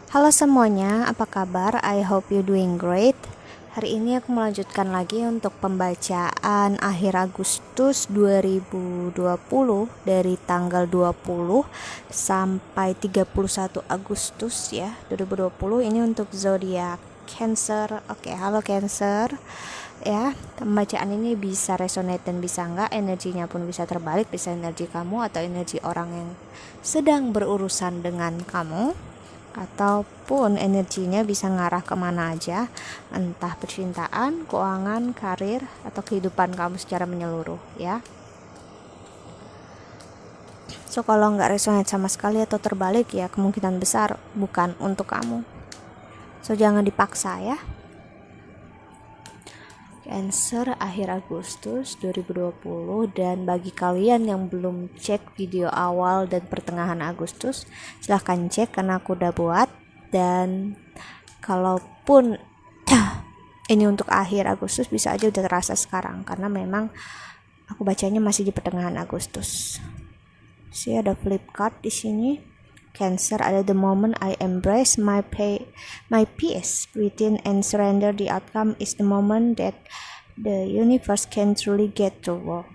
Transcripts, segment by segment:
Halo semuanya, apa kabar? I hope you doing great. Hari ini aku melanjutkan lagi untuk pembacaan akhir Agustus 2020 dari tanggal 20 sampai 31 Agustus ya, 2020. Ini untuk zodiak Cancer. Oke, halo Cancer. Ya, pembacaan ini bisa resonate dan bisa enggak, energinya pun bisa terbalik, bisa energi kamu atau energi orang yang sedang berurusan dengan kamu, ataupun energinya bisa ngarah kemana aja, entah percintaan, keuangan, karir, atau kehidupan kamu secara menyeluruh ya. So kalau nggak resonate sama sekali atau terbalik ya kemungkinan besar bukan untuk kamu. So jangan dipaksa ya. Cancer akhir Agustus 2020, dan bagi kalian yang belum cek video awal dan pertengahan Agustus, silahkan cek karena aku udah buat. Dan kalaupun ini untuk akhir Agustus, bisa aja udah terasa sekarang karena memang aku bacanya masih di pertengahan Agustus. Ada flip card di sini. Cancer ada the moment I embrace my peace within and surrender the outcome is the moment that the universe can truly get to work.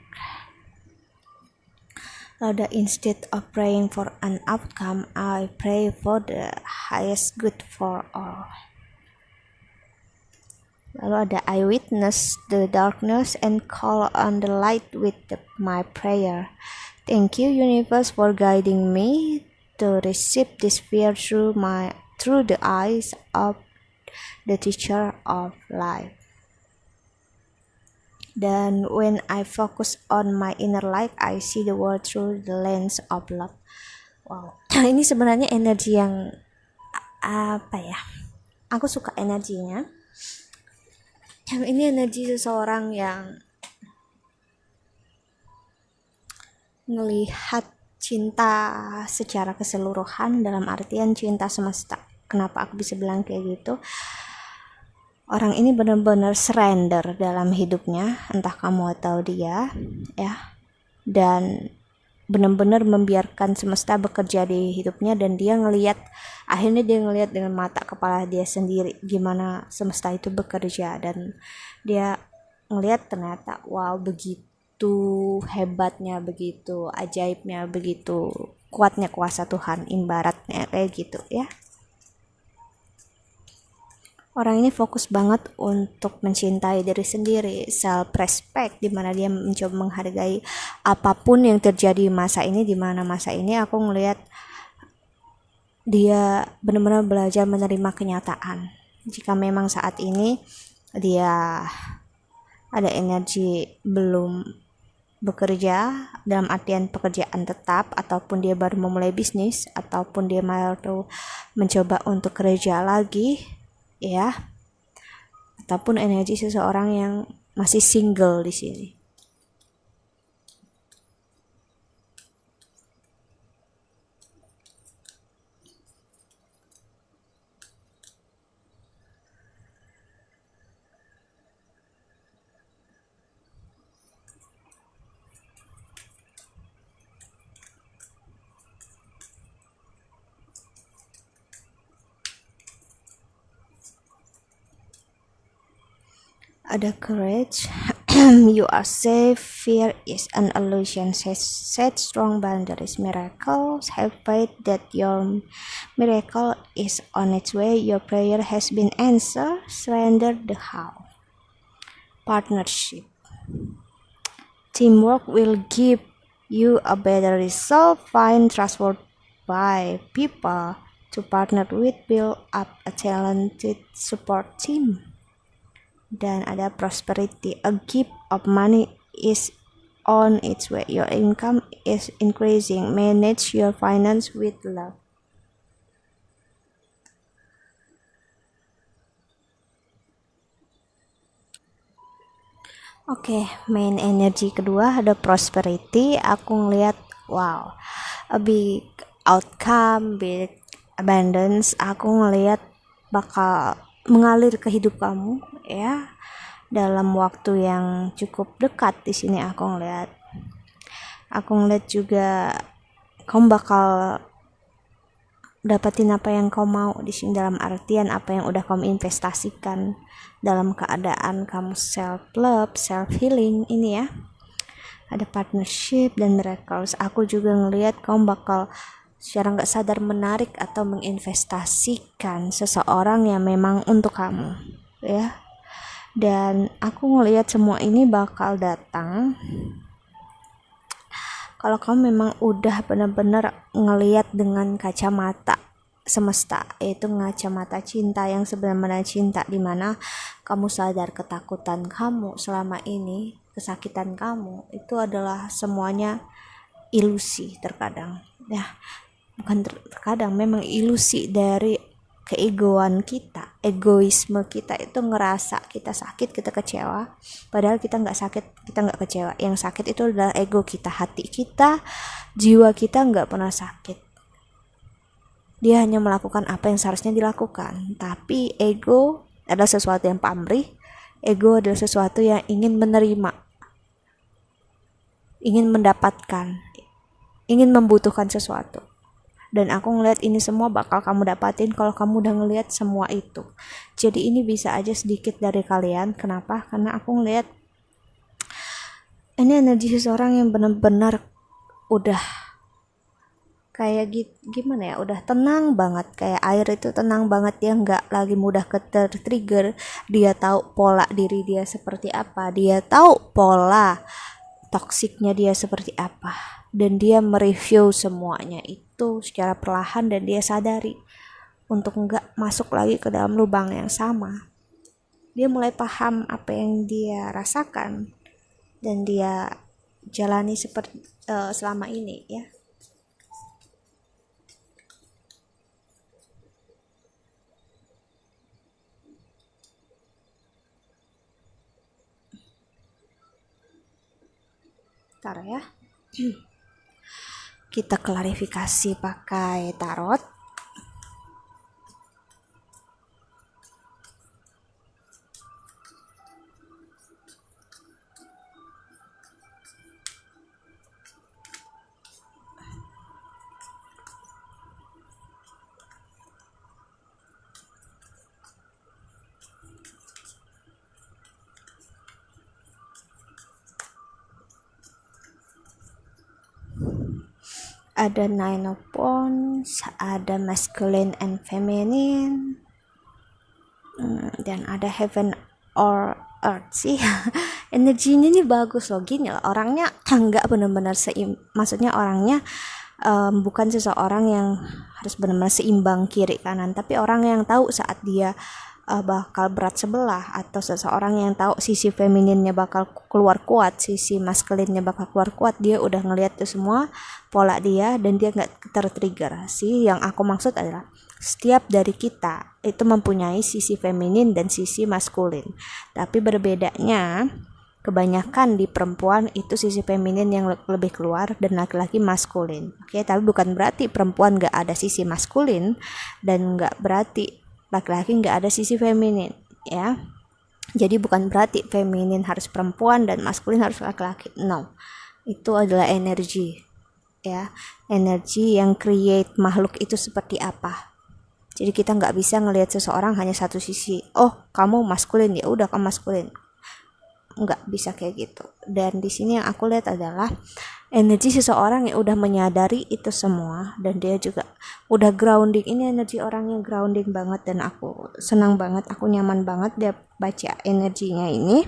Lalu instead of praying for an outcome, I pray for the highest good for all. Lalu ada I witness the darkness and call on the light with my prayer. Thank you universe for guiding me to receive this fear through the eyes of the teacher of life. Dan when I focus on my inner light, I see the world through the lens of love. Wow, ini sebenarnya energi yang apa ya? Aku suka energinya. Ini energi seseorang yang ngelihat cinta secara keseluruhan, dalam artian cinta semesta. Kenapa aku bisa bilang kayak gitu? Orang ini benar-benar surrender dalam hidupnya, entah kamu atau dia ya, dan benar-benar membiarkan semesta bekerja di hidupnya. Dan akhirnya dia ngelihat dengan mata kepala dia sendiri gimana semesta itu bekerja, dan dia ngelihat ternyata wow, begitu hebatnya, begitu ajaibnya, begitu kuatnya kuasa Tuhan, ibaratnya kayak gitu ya. Orang ini fokus banget untuk mencintai diri sendiri, self-respect, dimana dia mencoba menghargai apapun yang terjadi masa ini. Dimana masa ini aku ngelihat dia benar-benar belajar menerima kenyataan. Jika memang saat ini dia ada energi belum bekerja, dalam artian pekerjaan tetap, ataupun dia baru memulai bisnis, ataupun dia baru mencoba untuk kerja lagi ya, ataupun energi seseorang yang masih single di sini. Ada courage. You are safe. Fear is an illusion. Set strong boundaries. Miracles. Have faith that your miracle is on its way. Your prayer has been answered. Surrender the how. Partnership. Teamwork will give you a better result. Find trustworthy people to partner with. Build up a talented support team. Dan ada prosperity. A gift of money is on its way. Your income is increasing. Manage your finance with love. Oke, main energi kedua ada prosperity. Aku ngelihat wow, a big outcome, big abundance. Aku ngelihat bakal mengalir ke hidup kamu ya dalam waktu yang cukup dekat. Di sini aku ngelihat juga kamu bakal dapatin apa yang kau mau di sini, dalam artian apa yang udah kamu investasikan dalam keadaan kamu self love, self healing ini ya. Ada partnership dan miracles. Aku juga ngelihat kamu bakal secara nggak sadar menarik atau menginvestasikan seseorang yang memang untuk kamu ya. Dan aku ngelihat semua ini bakal datang kalau kamu memang udah benar-benar ngelihat dengan kacamata semesta, yaitu kacamata cinta yang sebenarnya cinta, dimana kamu sadar ketakutan kamu selama ini, kesakitan kamu itu adalah semuanya ilusi terkadang ya, bukan terkadang, memang ilusi dari keegoan kita, egoisme kita itu ngerasa kita sakit, kita kecewa, padahal kita nggak sakit, kita nggak kecewa. Yang sakit itu adalah ego kita, hati kita, jiwa kita nggak pernah sakit. Dia hanya melakukan apa yang seharusnya dilakukan, tapi ego adalah sesuatu yang pamrih. Ego adalah sesuatu yang ingin menerima, ingin mendapatkan, ingin membutuhkan sesuatu. Dan aku ngeliat ini semua bakal kamu dapatin kalau kamu udah ngeliat semua itu. Jadi ini bisa aja sedikit dari kalian. Kenapa? Karena aku ngeliat ini energi seseorang yang benar-benar udah kayak gimana ya, udah tenang banget, kayak air itu tenang banget, dia nggak lagi mudah trigger. Dia tahu pola diri dia seperti apa, dia tahu pola toksiknya dia seperti apa, dan dia mereview semuanya itu secara perlahan, dan dia sadari untuk nggak masuk lagi ke dalam lubang yang sama. Dia mulai paham apa yang dia rasakan dan dia jalani seperti selama ini ya. Ntar ya. Kita klarifikasi pakai tarot. Ada Nine of Wands, ada masculine and feminine, dan ada heaven or earth sih. Energinya ini bagus loh, gini loh, orangnya nggak benar-benar maksudnya orangnya bukan seseorang yang harus benar-benar seimbang kiri kanan, tapi orang yang tahu saat dia bakal berat sebelah, atau seseorang yang tahu sisi femininnya bakal keluar kuat, sisi maskulinnya bakal keluar kuat. Dia udah ngelihat itu semua pola dia, dan dia nggak tertrigger sih. Yang aku maksud adalah setiap dari kita itu mempunyai sisi feminin dan sisi maskulin, tapi berbedanya kebanyakan di perempuan itu sisi feminin yang lebih keluar dan laki-laki maskulin. Oke, tapi bukan berarti perempuan nggak ada sisi maskulin, dan nggak berarti laki-laki nggak ada sisi feminin ya. Jadi bukan berarti feminin harus perempuan dan maskulin harus laki-laki. No, itu adalah energi ya, energi yang create makhluk itu seperti apa. Jadi kita nggak bisa ngelihat seseorang hanya satu sisi. Oh, kamu maskulin, ya udah kamu maskulin. Nggak bisa kayak gitu. Dan di sini yang aku lihat adalah energi seseorang yang udah menyadari itu semua, dan dia juga udah grounding. Ini energi orang yang grounding banget, dan aku senang banget, aku nyaman banget dia baca energinya ini,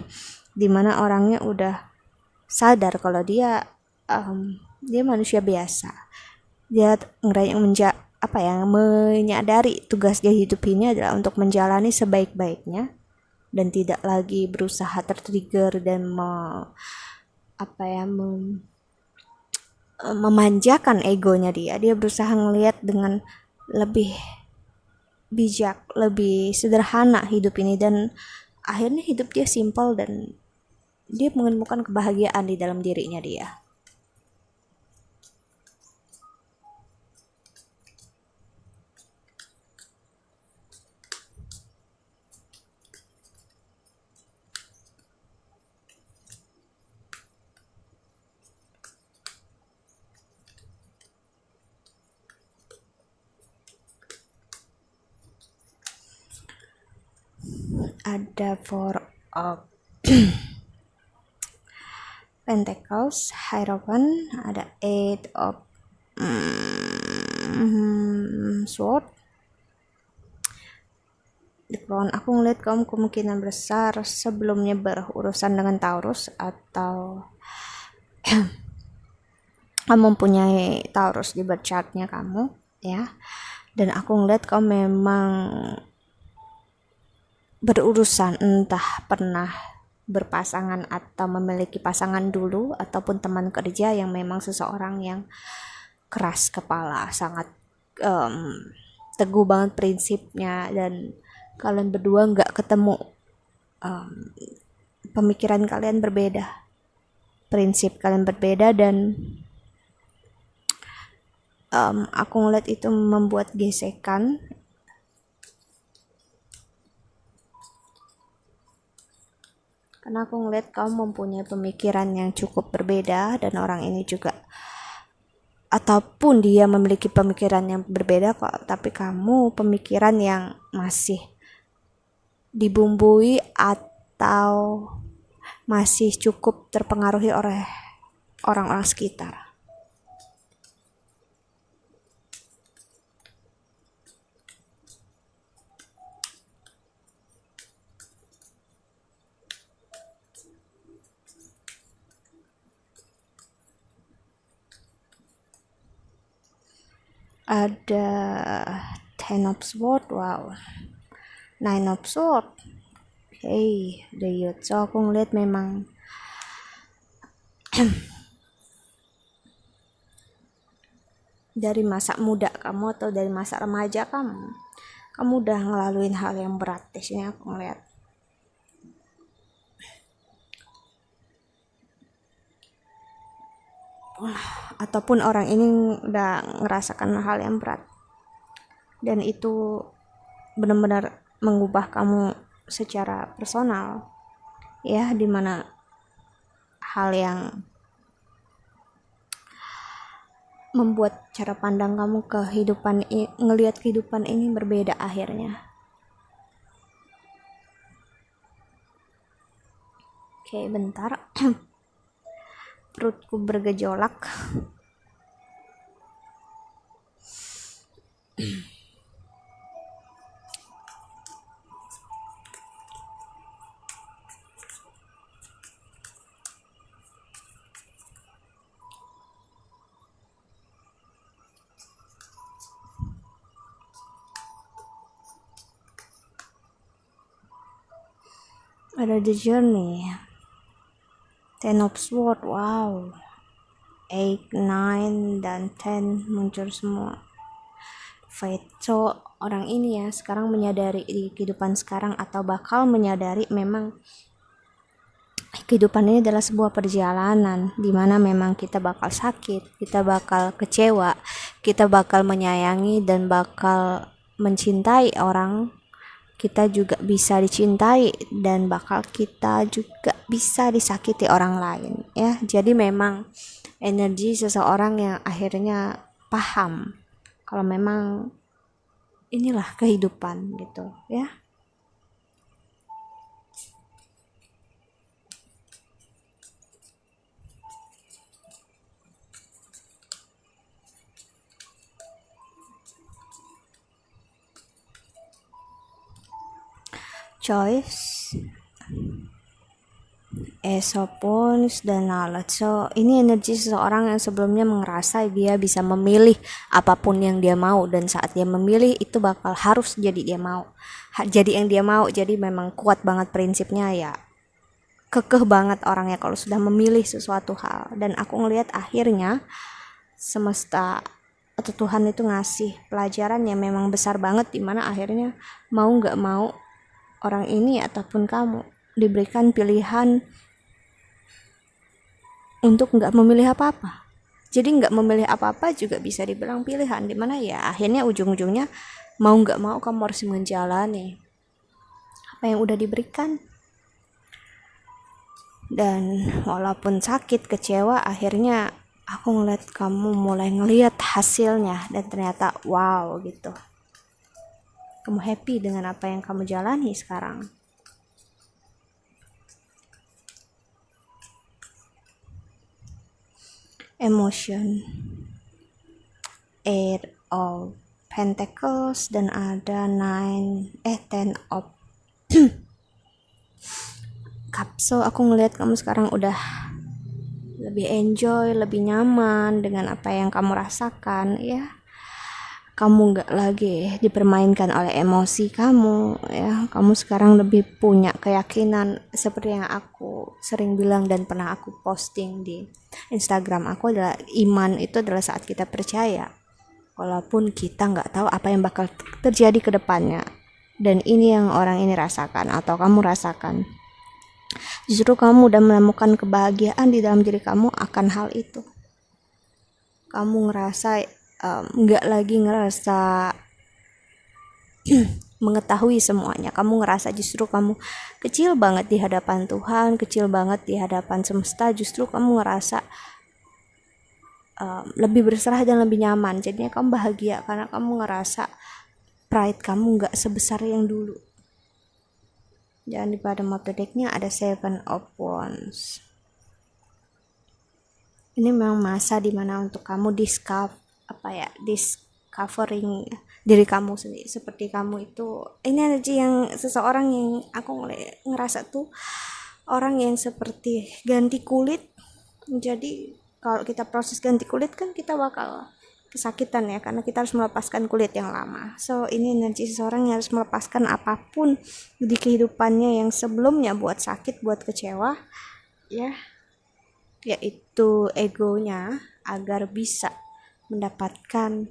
dimana orangnya udah sadar kalau dia manusia biasa. Dia menyadari tugas dia hidup ini adalah untuk menjalani sebaik-baiknya, dan tidak lagi berusaha tertrigger dan memanjakan egonya dia. Dia berusaha ngelihat dengan lebih bijak, lebih sederhana hidup ini, dan akhirnya hidup dia simpel, dan dia menemukan kebahagiaan di dalam dirinya dia. ada Four of Pentacles, Hierophant, ada Eight of Sword, The Crown. Aku ngeliat kamu kemungkinan besar sebelumnya berurusan dengan Taurus atau kamu mempunyai Taurus di birth chartnya kamu, ya. Dan aku ngeliat kamu memang berurusan, entah pernah berpasangan atau memiliki pasangan dulu, ataupun teman kerja yang memang seseorang yang keras kepala, sangat teguh banget prinsipnya, dan kalian berdua nggak ketemu, pemikiran kalian berbeda, prinsip kalian berbeda, dan aku ngeliat itu membuat gesekan. Karena aku ngeliat kamu mempunyai pemikiran yang cukup berbeda, dan orang ini juga, ataupun dia memiliki pemikiran yang berbeda kok, tapi kamu pemikiran yang masih dibumbui atau masih cukup terpengaruhi oleh orang-orang sekitar. Ada Ten of Swords, wow, Nine of Swords, the Youth. So aku ngeliat memang dari masa muda kamu atau dari masa remaja kamu udah ngelaluin hal yang berat di sini aku ngeliat. Ataupun orang ini udah ngerasakan hal yang berat, dan itu benar-benar mengubah kamu secara personal, ya, dimana hal yang membuat cara pandang kamu ngelihat kehidupan ini berbeda akhirnya. Oke, bentar. Perutku bergejolak. Ada The Journey, Ten of Swords, wow, 8, 9, dan 10 muncul semua. Fate. So orang ini ya sekarang menyadari di kehidupan sekarang, atau bakal menyadari memang kehidupan ini adalah sebuah perjalanan dimana memang kita bakal sakit, kita bakal kecewa, kita bakal menyayangi dan bakal mencintai orang, kita juga bisa dicintai, dan bakal kita juga bisa disakiti orang lain, ya. Jadi memang energi seseorang yang akhirnya paham kalau memang inilah kehidupan gitu, ya. Choice, Esopons, dan knowledge. So ini energi seseorang yang sebelumnya merasa dia bisa memilih apapun yang dia mau, dan saat dia memilih itu bakal harus jadi dia mau, jadi yang dia mau. Jadi memang kuat banget prinsipnya, ya, kekeh banget orangnya kalau sudah memilih sesuatu hal. Dan aku ngelihat akhirnya semesta atau Tuhan itu ngasih pelajaran yang memang besar banget, dimana akhirnya mau gak mau orang ini ataupun kamu diberikan pilihan untuk nggak memilih apa-apa. Jadi nggak memilih apa-apa juga bisa dibilang pilihan, dimana ya akhirnya ujung-ujungnya mau nggak mau kamu harus menjalani apa yang udah diberikan. Dan walaupun sakit, kecewa, akhirnya aku ngeliat kamu mulai ngeliat hasilnya, dan ternyata wow gitu. Kamu happy dengan apa yang kamu jalani sekarang. emotion, eight of pentacles, dan ada ten of cup. So aku ngelihat kamu sekarang udah lebih enjoy, lebih nyaman dengan apa yang kamu rasakan, ya. Kamu nggak lagi dipermainkan oleh emosi kamu, ya. Kamu sekarang lebih punya keyakinan, seperti yang aku sering bilang dan pernah aku posting di Instagram aku, adalah iman itu adalah saat kita percaya walaupun kita nggak tahu apa yang bakal terjadi ke depannya. Dan ini yang orang ini rasakan atau kamu rasakan. Justru kamu udah menemukan kebahagiaan di dalam diri kamu akan hal itu. Kamu ngerasa nggak lagi ngerasa mengetahui semuanya. Kamu ngerasa justru kamu kecil banget di hadapan Tuhan, kecil banget di hadapan semesta. Justru kamu ngerasa lebih berserah dan lebih nyaman. Jadinya kamu bahagia karena kamu ngerasa pride kamu nggak sebesar yang dulu. Dan di bottom of the deck-nya ada Seven of Wands. Ini memang masa dimana untuk kamu discovering diri kamu sendiri. Seperti kamu itu, ini energi yang seseorang yang aku ngerasa tuh orang yang seperti ganti kulit. Jadi kalau kita proses ganti kulit kan kita bakal kesakitan, ya, karena kita harus melepaskan kulit yang lama. So ini energi seseorang yang harus melepaskan apapun di kehidupannya yang sebelumnya buat sakit, buat kecewa, ya, yaitu egonya, agar bisa mendapatkan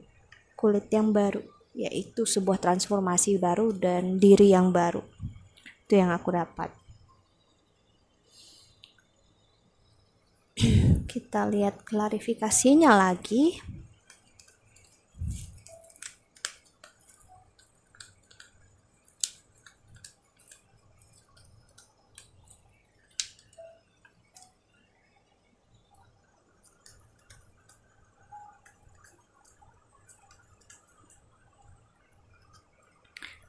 kulit yang baru, yaitu sebuah transformasi baru dan diri yang baru. Itu yang aku dapat. Kita lihat klarifikasinya lagi.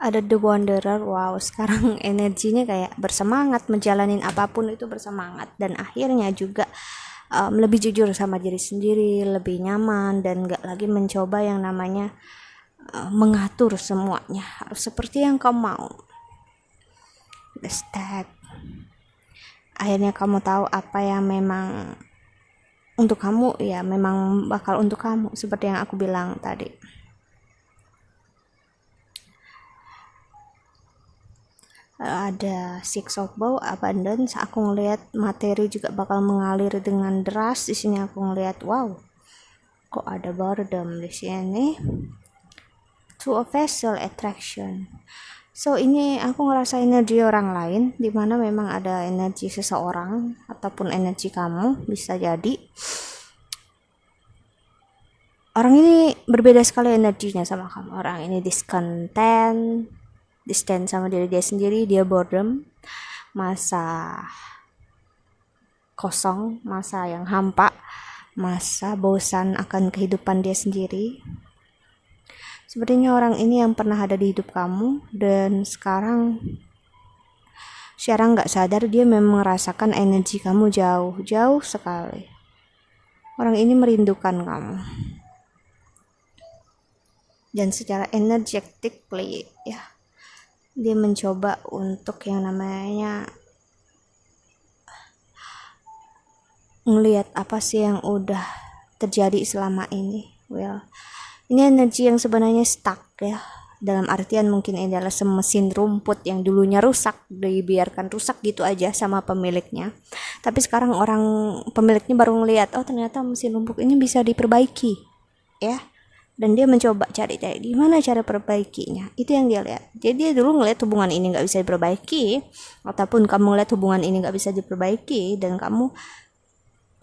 Ada The Wanderer. Wow, sekarang energinya kayak bersemangat, menjalanin apapun itu bersemangat, dan akhirnya juga lebih jujur sama diri sendiri, lebih nyaman, dan gak lagi mencoba yang namanya mengatur semuanya harus seperti yang kamu mau. The Stag. Akhirnya kamu tahu apa yang memang untuk kamu, ya memang bakal untuk kamu, seperti yang aku bilang tadi. Ada Six of Bow, abundance. Aku ngelihat materi juga bakal mengalir dengan deras. Di sini aku ngelihat, wow, kok ada boredom di sini. Two of Vessel, attraction. So ini aku ngerasa energi orang lain, dimana memang ada energi seseorang ataupun energi kamu, bisa jadi orang ini berbeda sekali energinya sama kamu. Orang ini distant sama diri dia sendiri, dia boredom, masa kosong, masa yang hampa, masa bosan akan kehidupan dia sendiri. Sepertinya orang ini yang pernah ada di hidup kamu, dan sekarang secara nggak sadar dia memang merasakan energi kamu jauh sekali. Orang ini merindukan kamu, dan secara energetically, ya, dia mencoba untuk yang namanya ngelihat apa sih yang udah terjadi selama ini. Well, ini energi yang sebenarnya stuck, ya, dalam artian mungkin ini adalah semesin rumput yang dulunya rusak, dibiarkan rusak gitu aja sama pemiliknya, tapi sekarang orang pemiliknya baru ngelihat, oh ternyata mesin rumput ini bisa diperbaiki, ya, dan dia mencoba cari gimana cara perbaikinya. Itu yang dia lihat. Jadi dia dulu ngeliat hubungan ini nggak bisa diperbaiki, ataupun kamu ngeliat hubungan ini nggak bisa diperbaiki, dan kamu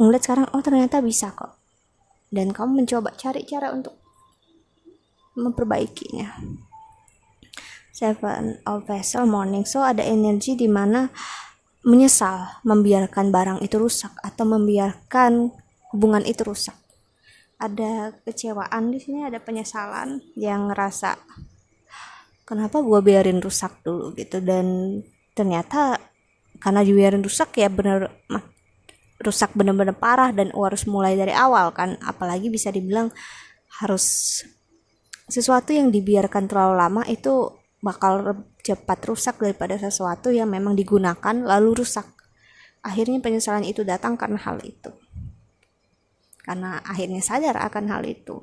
ngeliat sekarang, oh ternyata bisa kok, dan kamu mencoba cari cara untuk memperbaikinya. Seven of Vessel, morning. So ada energi di mana menyesal membiarkan barang itu rusak atau membiarkan hubungan itu rusak. Ada kecewaan di sini, ada penyesalan yang ngerasa kenapa gue biarin rusak dulu gitu, dan ternyata karena dibiarin rusak, ya bener rusak bener-bener parah dan harus mulai dari awal kan. Apalagi bisa dibilang harus sesuatu yang dibiarkan terlalu lama itu bakal cepat rusak daripada sesuatu yang memang digunakan lalu rusak. Akhirnya penyesalan itu datang karena hal itu. Karena akhirnya sadar akan hal itu.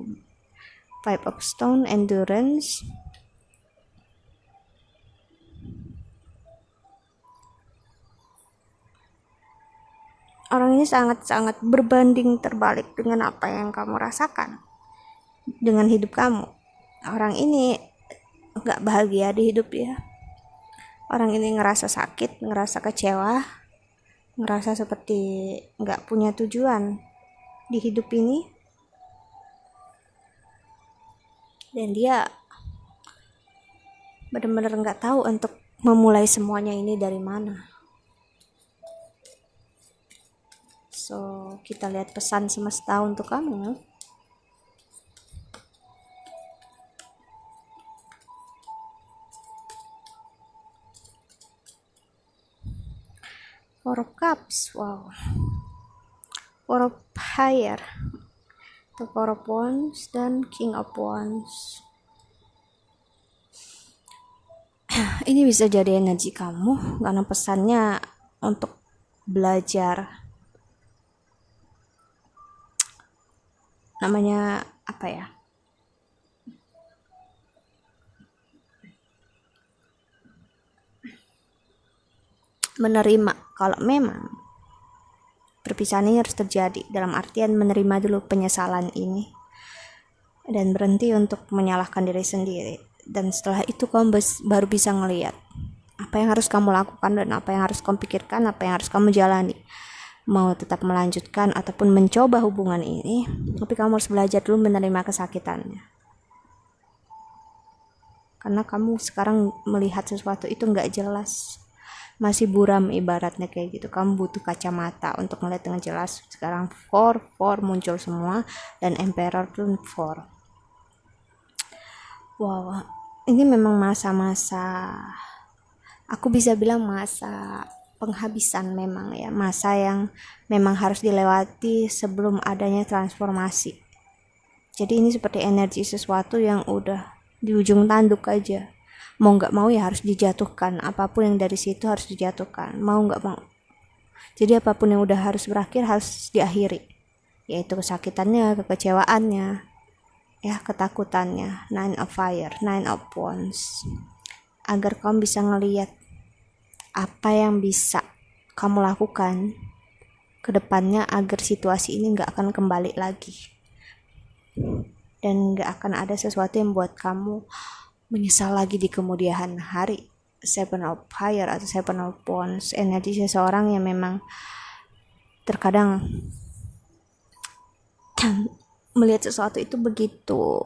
Five of Stone, endurance. Orang ini sangat-sangat berbanding terbalik dengan apa yang kamu rasakan dengan hidup kamu. Orang ini gak bahagia di hidup ya. Orang ini ngerasa sakit, ngerasa kecewa, ngerasa seperti gak punya tujuan di hidup ini. Dan dia benar-benar gak tahu untuk memulai semuanya ini dari mana. So, kita lihat pesan semesta untuk kamu. Four of Cups, wow. Four of Fire, the Four of Wands, dan King of Wands. Ini bisa jadi energi kamu karena pesannya untuk belajar. Namanya apa ya? Menerima kalau memang perpisahan ini harus terjadi, dalam artian menerima dulu penyesalan ini dan berhenti untuk menyalahkan diri sendiri. Dan setelah itu kamu baru bisa ngelihat apa yang harus kamu lakukan dan apa yang harus kamu pikirkan, apa yang harus kamu jalani. Mau tetap melanjutkan ataupun mencoba hubungan ini, tapi kamu harus belajar dulu menerima kesakitannya. Karena kamu sekarang melihat sesuatu itu gak jelas, masih buram ibaratnya kayak gitu. Kamu butuh kacamata untuk melihat dengan jelas. Sekarang four muncul semua dan Emperor pun 4. Wow, ini memang masa-masa, aku bisa bilang masa penghabisan memang ya, masa yang memang harus dilewati sebelum adanya transformasi. Jadi ini seperti energi sesuatu yang udah di ujung tanduk aja. Mau gak mau ya harus dijatuhkan, apapun yang dari situ harus dijatuhkan, mau gak mau. Jadi apapun yang udah harus berakhir harus diakhiri, yaitu kesakitannya, kekecewaannya, ya ketakutannya. Nine of Fire, Nine of Wands, agar kamu bisa ngelihat apa yang bisa kamu lakukan ke depannya agar situasi ini gak akan kembali lagi dan gak akan ada sesuatu yang buat kamu menyesal lagi di kemudian hari. Seven of Fire atau Seven of Wands, energi seseorang yang memang terkadang melihat sesuatu itu begitu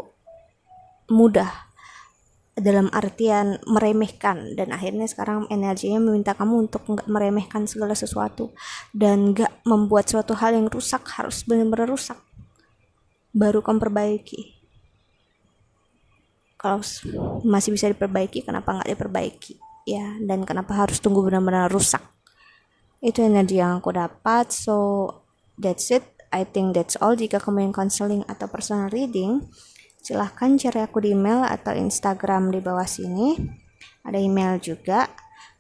mudah, dalam artian meremehkan, dan akhirnya sekarang energinya meminta kamu untuk gak meremehkan segala sesuatu dan gak membuat suatu hal yang rusak harus benar-benar rusak baru kamu perbaiki. Kalau masih bisa diperbaiki, kenapa gak diperbaiki ya, dan kenapa harus tunggu benar-benar rusak. Itu energi yang aku dapat. So that's it, I think that's all. Jika kamu yang counseling atau personal reading, silahkan cari aku di email atau Instagram di bawah sini. Ada email juga.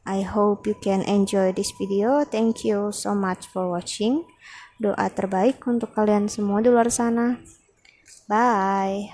I hope you can enjoy this video. Thank you so much for watching. Doa terbaik untuk kalian semua di luar sana. Bye.